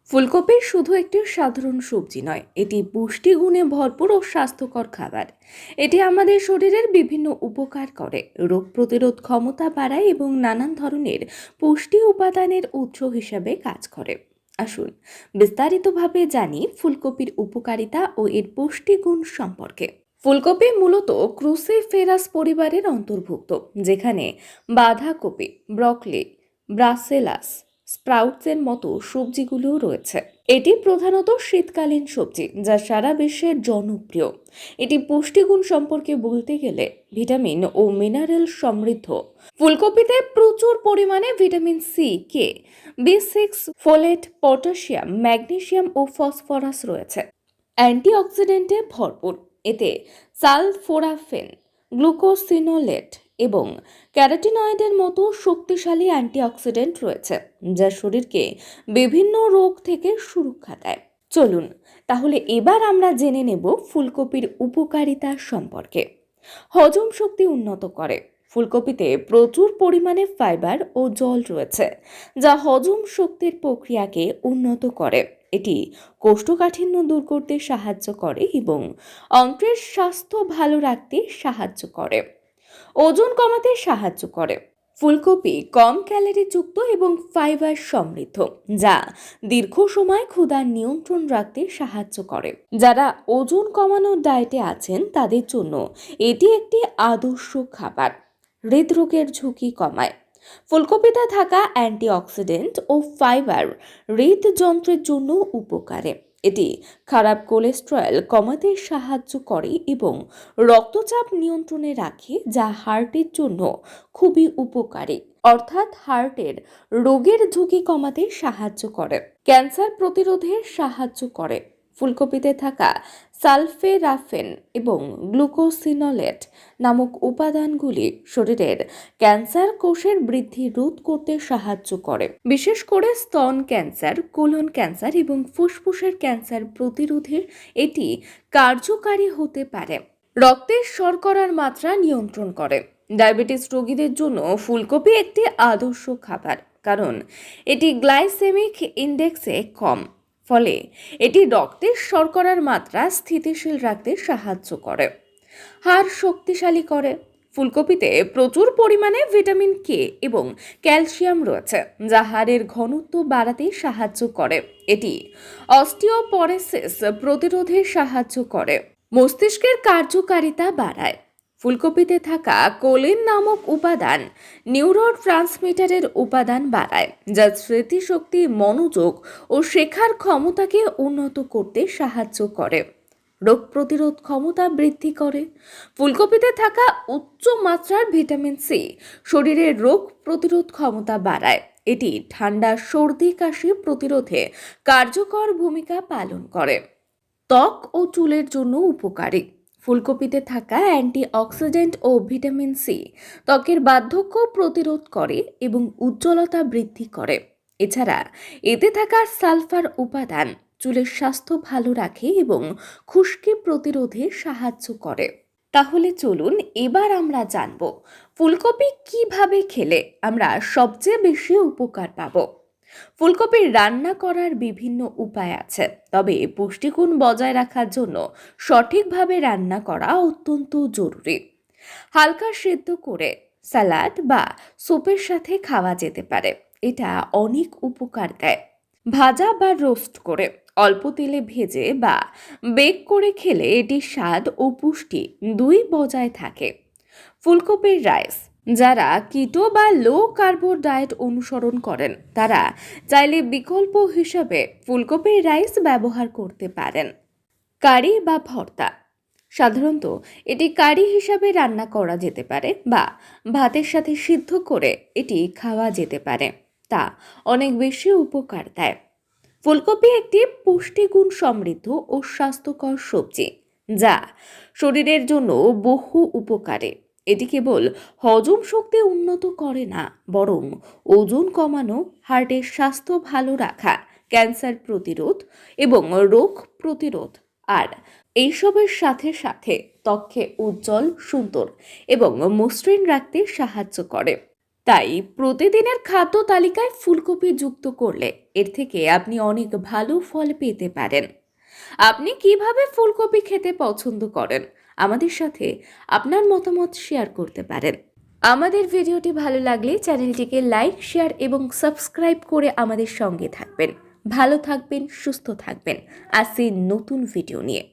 ফুলকপি শুধু একটি সাধারণ সবজি নয়, এটি পুষ্টিগুণে ভরপুর ও স্বাস্থ্যকর খাবার। এটি আমাদের শরীরের বিভিন্ন উপকার করে, রোগ প্রতিরোধ ক্ষমতা বাড়ায় এবং নানান ধরনের পুষ্টি উপাদানের উৎস হিসেবে কাজ করে। আসুন বিস্তারিতভাবে জানি ফুলকপির উপকারিতা ও এর পুষ্টিগুণ সম্পর্কে। ফুলকপি মূলত ক্রুসিফেরাস পরিবারের অন্তর্ভুক্ত, যেখানে বাঁধাকপি, ব্রকলি, ব্রাসেলাস স্প্রাউটসের মতো সবজিগুলোও রয়েছে। এটি প্রধানত শীতকালীন সবজি যা সারা বিশ্বে জনপ্রিয়। এটি পুষ্টিগুণ সম্পর্কে বলতে গেলে ভিটামিন ও মিনারেল সমৃদ্ধ। ফুলকপিতে প্রচুর পরিমাণে ভিটামিন সি, কে, বি6, ফোলেট, পটাশিয়াম, ম্যাগনেসিয়াম ও ফসফরাস রয়েছে। অ্যান্টিঅক্সিডেন্টে ভরপুর। এতে সালফোরাফেন, গ্লুকোসিনোলেট এবং ক্যারোটিনয়েডের মতো শক্তিশালী অ্যান্টিঅক্সিডেন্ট রয়েছে, যা শরীরকে বিভিন্ন রোগ থেকে সুরক্ষা দেয়। চলুন তাহলে এবার আমরা জেনে নেব ফুলকপির উপকারিতা সম্পর্কে। হজম শক্তি উন্নত করে। ফুলকপিতে প্রচুর পরিমাণে ফাইবার ও জল রয়েছে, যা হজম শক্তির প্রক্রিয়াকে উন্নত করে। এটি কোষ্ঠকাঠিন্য দূর করতে সাহায্য করে এবং অন্ত্রের স্বাস্থ্য ভালো রাখতে সাহায্য করে। ওজন কমাতে সাহায্য করে। ফুলকপি কম ক্যালোরিযুক্ত এবং ফাইবার সমৃদ্ধ, যা দীর্ঘ সময় ক্ষুধা নিয়ন্ত্রণ রাখতে সাহায্য করে। যারা ওজন কমানোর ডায়েটে আছেন তাদের জন্য এটি একটি আদর্শ খাবার। হৃদরোগের ঝুঁকি কমায়। ফুলকপিতে থাকা অ্যান্টিঅক্সিডেন্ট ও ফাইবার হৃদযন্ত্রের জন্য উপকারী। এটি খারাপ কোলেস্টেরল কমাতে সাহায্য করে এবং রক্তচাপ নিয়ন্ত্রণে রাখে, যা হার্টের জন্য খুবই উপকারী, অর্থাৎ হার্টের রোগের ঝুঁকি কমাতে সাহায্য করে। ক্যান্সার প্রতিরোধে সাহায্য করে। ফুলকপিতে থাকা সালফেরাফেন এবং গ্লুকোসিনোলেট নামক উপাদানগুলি শরীরের ক্যান্সার কোষের বৃদ্ধি রোধ করতে সাহায্য করে। বিশেষ করে স্তন ক্যান্সার, কোলন ক্যান্সার এবং ফুসফুসের ক্যান্সার প্রতিরোধে এটি কার্যকারী হতে পারে। রক্তের শর্করার মাত্রা নিয়ন্ত্রণ করে। ডায়াবেটিস রোগীদের জন্য ফুলকপি একটি আদর্শ খাবার, কারণ এটি গ্লাইসেমিক ইন্ডেক্সে কম। ফলে এটি রক্তের শর্করার মাত্রা স্থিতিশীল রাখতে সাহায্য করে। হাড় শক্তিশালী করে। ফুলকপিতে প্রচুর পরিমাণে ভিটামিন কে এবং ক্যালসিয়াম রয়েছে, যা হাড়ের ঘনত্ব বাড়াতে সাহায্য করে। এটি অস্টিওপরোসিস প্রতিরোধে সাহায্য করে। মস্তিষ্কের কার্যকারিতা বাড়ায়। ফুলকপিতে থাকা কোলিন নামক উপাদান নিউরোট্রান্সমিটারের উপাদান বাড়ায়, যা স্মৃতিশক্তি, মনোযোগ ও শেখার ক্ষমতাকে উন্নত করতে সাহায্য করে। রোগ প্রতিরোধ ক্ষমতা বৃদ্ধি করে। ফুলকপিতে থাকা উচ্চ মাত্রার ভিটামিন সি শরীরের রোগ প্রতিরোধ ক্ষমতা বাড়ায়। এটি ঠান্ডা, সর্দি, কাশি প্রতিরোধে কার্যকর ভূমিকা পালন করে। ত্বক ও চুলের জন্য উপকারী। ফুলকপিতে থাকা অ্যান্টিঅক্সিডেন্ট ও ভিটামিন সি ত্বকের বার্ধক্য প্রতিরোধ করে এবং উজ্জ্বলতা বৃদ্ধি করে। এছাড়া এতে থাকা সালফার উপাদান চুলের স্বাস্থ্য ভালো রাখে এবং খুশকি প্রতিরোধে সাহায্য করে। তাহলে চলুন এবার আমরা জানব ফুলকপি কিভাবে খেলে আমরা সবচেয়ে বেশি উপকার পাবো। ফুলকপি রান্না করার বিভিন্ন উপায় আছে, তবে পুষ্টিগুণ বজায় রাখার জন্য সঠিকভাবে রান্না করা অত্যন্ত জরুরি। হালকা সেদ্ধ করে স্যালাড বা স্যুপের সাথে খাওয়া যেতে পারে। এটা অনেক উপকার দেয়। ভাজা বা রোস্ট করে, অল্প তেলে ভেজে বা বেক করে খেলে এটির স্বাদ ও পুষ্টি দুই বজায় থাকে। ফুলকপির রাইস, যারা কিটো বা লো কার্বো ডায়েট অনুসরণ করেন তারা চাইলে বিকল্প হিসেবে ফুলকপির রাইস ব্যবহার করতে পারেন। কারি বা ভর্তা, সাধারণত এটি কারি হিসাবে রান্না করা যেতে পারে বা ভাতের সাথে সিদ্ধ করে এটি খাওয়া যেতে পারে, তা অনেক বেশি উপকার দেয়। ফুলকপি একটি পুষ্টিগুণ সমৃদ্ধ ও স্বাস্থ্যকর সবজি, যা শরীরের জন্য বহু উপকারী। এটি কেবল হজম শক্তি উন্নত করে না, বরং ওজন কমানো, হার্টের স্বাস্থ্য ভালো রাখা, ক্যান্সার প্রতিরোধ এবং রোগ প্রতিরোধ আর এইসবের সাথে সাথে ত্বককে উজ্জ্বল, সুন্দর এবং মসৃণ রাখতে সাহায্য করে। তাই প্রতিদিনের খাদ্য তালিকায় ফুলকপি যুক্ত করলে এর থেকে আপনি অনেক ভালো ফল পেতে পারেন। আপনি কিভাবে ফুলকপি খেতে পছন্দ করেন আমাদের সাথে আপনার মতামত শেয়ার করতে পারেন। আমাদের ভিডিওটি ভালো লাগলে চ্যানেলটিকে লাইক, শেয়ার এবং সাবস্ক্রাইব করে আমাদের সঙ্গে থাকবেন। ভালো থাকবেন, সুস্থ থাকবেন। আসছি নতুন ভিডিও নিয়ে।